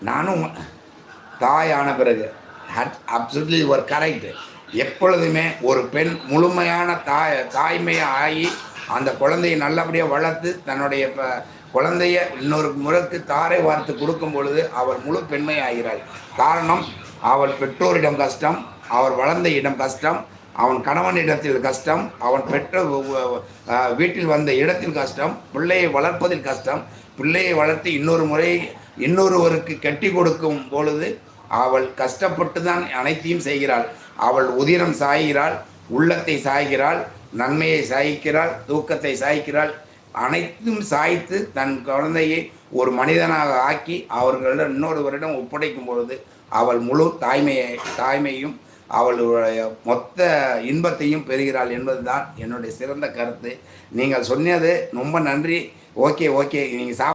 நானும் தாயான பிறகு அப்சல்யூட்லி ஒரு கரெக்ட். எப்பொழுதுமே ஒரு பெண் முழுமையான தாய்மையை ஆகி அந்த குழந்தையை நல்லபடியாக வளர்த்து தன்னுடைய குழந்தைய இன்னொரு முறைக்கு தாரை வார்த்து கொடுக்கும் பொழுது அவள் முழு பெண்மை ஆகிறாள். காரணம், அவள் பெற்றோரிடம் கஷ்டம், அவர் வளர்ந்த இடம் கஷ்டம், அவன் கணவனிடத்தில் கஷ்டம், அவன் பெற்ற வீட்டில் வந்த இடத்தில் கஷ்டம், பிள்ளையை வளர்ப்பதில் கஷ்டம், பிள்ளையை வளர்த்து இன்னொருவருக்கு கட்டி கொடுக்கும் பொழுது அவள் கஷ்டப்பட்டு தான் அனைத்தையும் செய்கிறாள். அவள் உதிரம் சாய்கிறாள், உள்ளத்தை சாய்கிறாள், நன்மையை சாய்க்கிறாள், தூக்கத்தை சாய்க்கிறாள், அனைத்தும் சாய்த்து தன் குழந்தையை ஒரு மனிதனாக ஆக்கி அவர்களிடம் இன்னொருவரிடம் ஒப்படைக்கும் பொழுது அவள் முழு தாய்மையும் அவளுடைய மொத்த இன்பத்தையும் பெறுகிறாள் என்பதுதான் என்னுடைய சிறந்த கருத்து. நீங்கள் சொன்னது ரொம்ப நன்றி. ஓகே, நீங்கள்